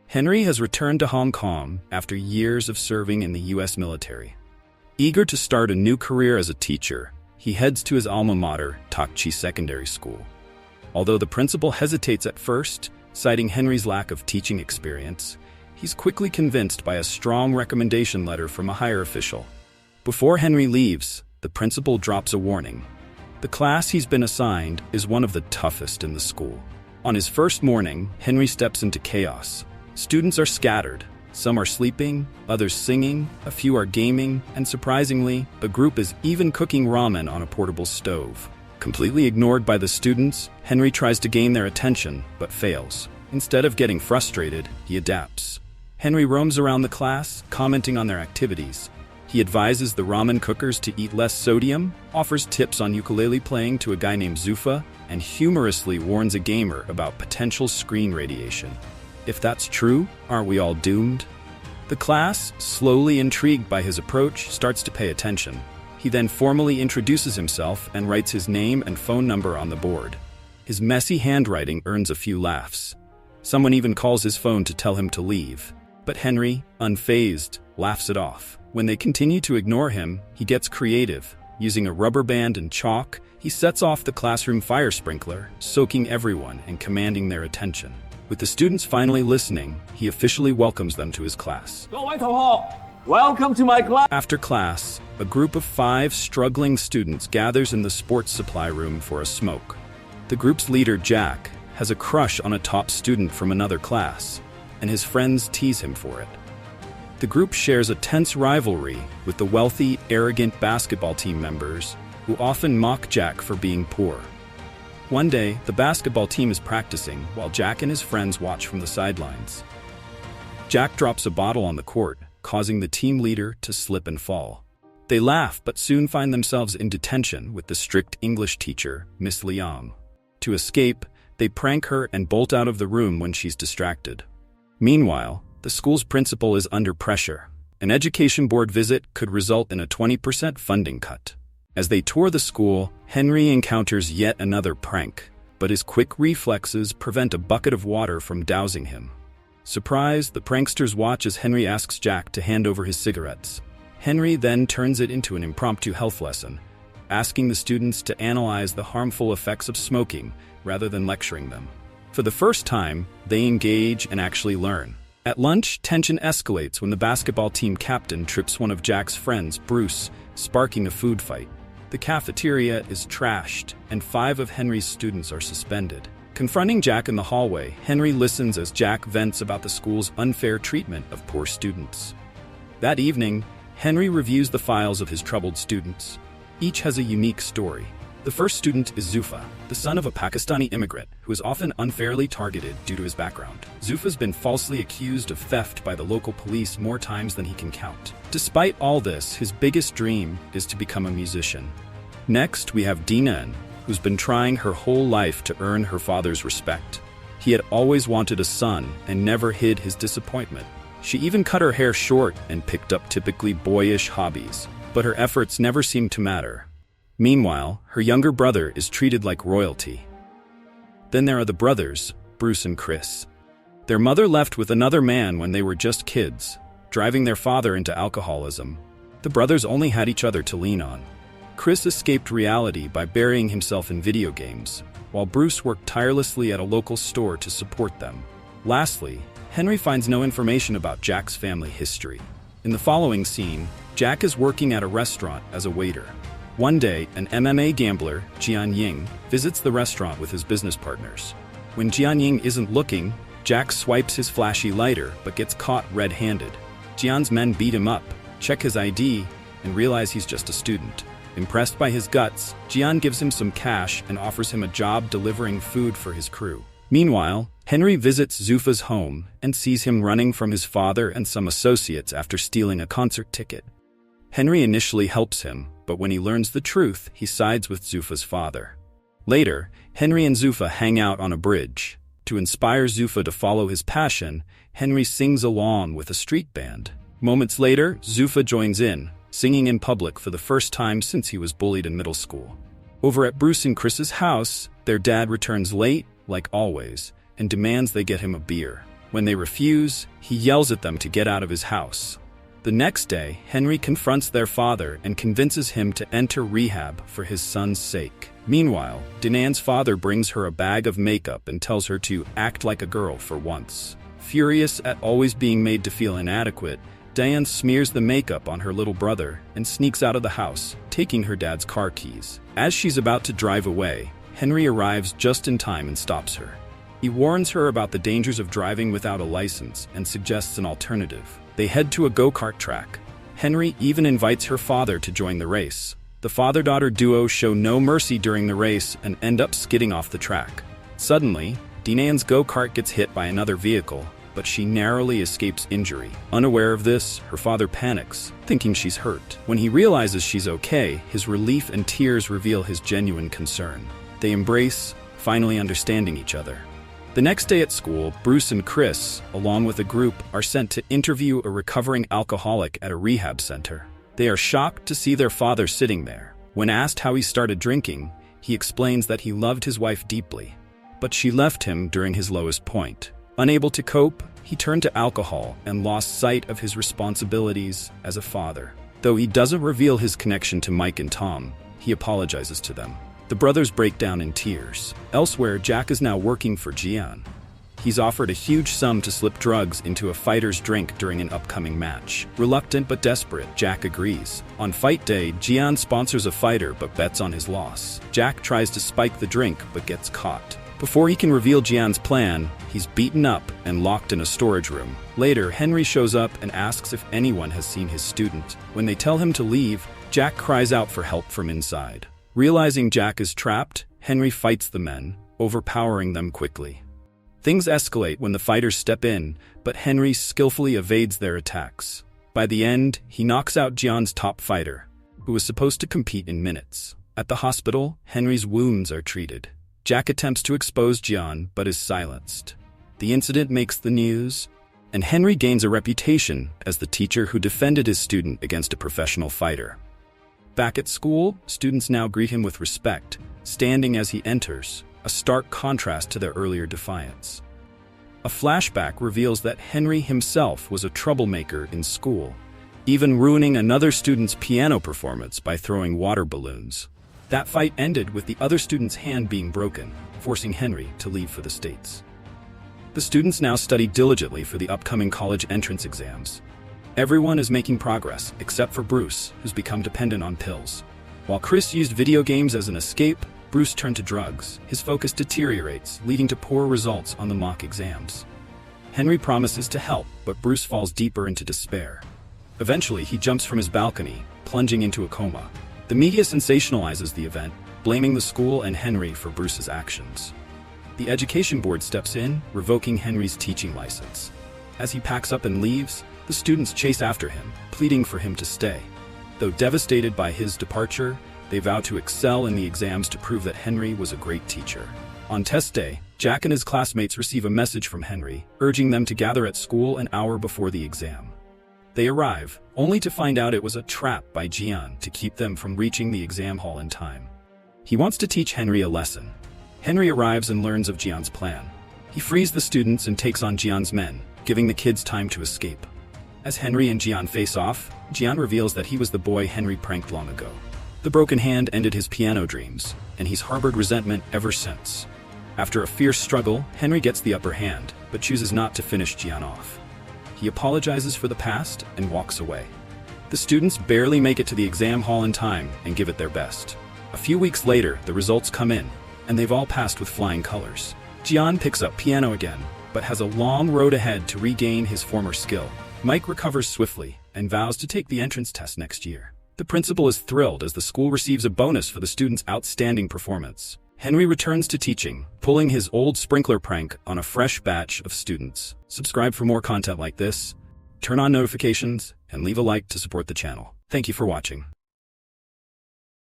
Henry has returned to Hong Kong after years of serving in the U.S. military. Eager to start a new career as a teacher, he heads to his alma mater, Tak Chi Secondary School. Although the principal hesitates at first, citing Henry's lack of teaching experience, he's quickly convinced by a strong recommendation letter from a higher official. Before Henry leaves, the principal drops a warning. The class he's been assigned is one of the toughest in the school. On his first morning, Henry steps into chaos. Students are scattered. Some are sleeping, others singing, a few are gaming, and surprisingly, a group is even cooking ramen on a portable stove. Completely ignored by the students, Henry tries to gain their attention, but fails. Instead of getting frustrated, he adapts. Henry roams around the class, commenting on their activities. He advises the ramen cookers to eat less sodium, offers tips on ukulele playing to a guy named Zufa, and humorously warns a gamer about potential screen radiation. If that's true, aren't we all doomed? The class, slowly intrigued by his approach, starts to pay attention. He then formally introduces himself and writes his name and phone number on the board. His messy handwriting earns a few laughs. Someone even calls his phone to tell him to leave. But Henry, unfazed, laughs it off. When they continue to ignore him, he gets creative. Using a rubber band and chalk, he sets off the classroom fire sprinkler, soaking everyone and commanding their attention. With the students finally listening, he officially welcomes them to his class. Welcome to my class. After class, a group of 5 struggling students gathers in the sports supply room for a smoke. The group's leader, Jack, has a crush on a top student from another class, and his friends tease him for it. The group shares a tense rivalry with the wealthy, arrogant basketball team members who often mock Jack for being poor. One day, the basketball team is practicing while Jack and his friends watch from the sidelines. Jack drops a bottle on the court, causing the team leader to slip and fall. They laugh but soon find themselves in detention with the strict English teacher, Miss Liang. To escape, they prank her and bolt out of the room when she's distracted. Meanwhile, the school's principal is under pressure. An education board visit could result in a 20% funding cut. As they tour the school, Henry encounters yet another prank, but his quick reflexes prevent a bucket of water from dousing him. Surprised, the pranksters watch as Henry asks Jack to hand over his cigarettes. Henry then turns it into an impromptu health lesson, asking the students to analyze the harmful effects of smoking rather than lecturing them. For the first time, they engage and actually learn. At lunch, tension escalates when the basketball team captain trips one of Jack's friends, Bruce, sparking a food fight. The cafeteria is trashed, and 5 of Henry's students are suspended. Confronting Jack in the hallway, Henry listens as Jack vents about the school's unfair treatment of poor students. That evening, Henry reviews the files of his troubled students. Each has a unique story. The first student is Zufa, the son of a Pakistani immigrant who is often unfairly targeted due to his background. Zufa's been falsely accused of theft by the local police more times than he can count. Despite all this, his biggest dream is to become a musician. Next, we have Dina, who's been trying her whole life to earn her father's respect. He had always wanted a son and never hid his disappointment. She even cut her hair short and picked up typically boyish hobbies, but her efforts never seemed to matter. Meanwhile, her younger brother is treated like royalty. Then there are the brothers, Bruce and Chris. Their mother left with another man when they were just kids, driving their father into alcoholism. The brothers only had each other to lean on. Chris escaped reality by burying himself in video games, while Bruce worked tirelessly at a local store to support them. Lastly, Henry finds no information about Jack's family history. In the following scene, Jack is working at a restaurant as a waiter. One day, an MMA gambler, Jianying, visits the restaurant with his business partners. When Jianying isn't looking, Jack swipes his flashy lighter but gets caught red-handed. Jian's men beat him up, check his ID, and realize he's just a student. Impressed by his guts, Jian gives him some cash and offers him a job delivering food for his crew. Meanwhile, Henry visits Zufa's home and sees him running from his father and some associates after stealing a concert ticket. Henry initially helps him, but when he learns the truth, he sides with Zufa's father. Later, Henry and Zufa hang out on a bridge. To inspire Zufa to follow his passion, Henry sings along with a street band. Moments later, Zufa joins in, singing in public for the first time since he was bullied in middle school. Over at Bruce and Chris's house, their dad returns late, like always, and demands they get him a beer. When they refuse, he yells at them to get out of his house. The next day, Henry confronts their father and convinces him to enter rehab for his son's sake. Meanwhile, Dinan's father brings her a bag of makeup and tells her to act like a girl for once. Furious at always being made to feel inadequate, Diane smears the makeup on her little brother and sneaks out of the house, taking her dad's car keys. As she's about to drive away, Henry arrives just in time and stops her. He warns her about the dangers of driving without a license and suggests an alternative. They head to a go-kart track. Henry even invites her father to join the race. The father-daughter duo show no mercy during the race and end up skidding off the track. Suddenly, Dinan's go-kart gets hit by another vehicle, but she narrowly escapes injury. Unaware of this, her father panics, thinking she's hurt. When he realizes she's okay, his relief and tears reveal his genuine concern. They embrace, finally understanding each other. The next day at school, Bruce and Chris, along with a group, are sent to interview a recovering alcoholic at a rehab center. They are shocked to see their father sitting there. When asked how he started drinking, he explains that he loved his wife deeply, but she left him during his lowest point. Unable to cope, he turned to alcohol and lost sight of his responsibilities as a father. Though he doesn't reveal his connection to Mike and Tom, he apologizes to them. The brothers break down in tears. Elsewhere, Jack is now working for Gian. He's offered a huge sum to slip drugs into a fighter's drink during an upcoming match. Reluctant but desperate, Jack agrees. On fight day, Gian sponsors a fighter but bets on his loss. Jack tries to spike the drink but gets caught. Before he can reveal Gian's plan, he's beaten up and locked in a storage room. Later, Henry shows up and asks if anyone has seen his student. When they tell him to leave, Jack cries out for help from inside. Realizing Jack is trapped, Henry fights the men, overpowering them quickly. Things escalate when the fighters step in, but Henry skillfully evades their attacks. By the end, he knocks out Gian's top fighter, who was supposed to compete in minutes. At the hospital, Henry's wounds are treated. Jack attempts to expose Gian, but is silenced. The incident makes the news, and Henry gains a reputation as the teacher who defended his student against a professional fighter. Back at school, students now greet him with respect, standing as he enters, a stark contrast to their earlier defiance. A flashback reveals that Henry himself was a troublemaker in school, even ruining another student's piano performance by throwing water balloons. That fight ended with the other student's hand being broken, forcing Henry to leave for the States. The students now study diligently for the upcoming college entrance exams. Everyone is making progress, except for Bruce, who's become dependent on pills. While Chris used video games as an escape, Bruce turned to drugs. His focus deteriorates, leading to poor results on the mock exams. Henry promises to help, but Bruce falls deeper into despair. Eventually, he jumps from his balcony, plunging into a coma. The media sensationalizes the event, blaming the school and Henry for Bruce's actions. The education board steps in, revoking Henry's teaching license. As he packs up and leaves, the students chase after him, pleading for him to stay. Though devastated by his departure, they vow to excel in the exams to prove that Henry was a great teacher. On test day, Jack and his classmates receive a message from Henry, urging them to gather at school an hour before the exam. They arrive, only to find out it was a trap by Gian to keep them from reaching the exam hall in time. He wants to teach Henry a lesson. Henry arrives and learns of Gian's plan. He frees the students and takes on Gian's men, giving the kids time to escape. As Henry and Gian face off, Gian reveals that he was the boy Henry pranked long ago. The broken hand ended his piano dreams, and he's harbored resentment ever since. After a fierce struggle, Henry gets the upper hand, but chooses not to finish Gian off. He apologizes for the past and walks away. The students barely make it to the exam hall in time and give it their best. A few weeks later, the results come in, and they've all passed with flying colors. Gian picks up piano again, but has a long road ahead to regain his former skill. Mike recovers swiftly and vows to take the entrance test next year. The principal is thrilled as the school receives a bonus for the students' outstanding performance. Henry returns to teaching, pulling his old sprinkler prank on a fresh batch of students. Subscribe for more content like this, turn on notifications, and leave a like to support the channel. Thank you for watching.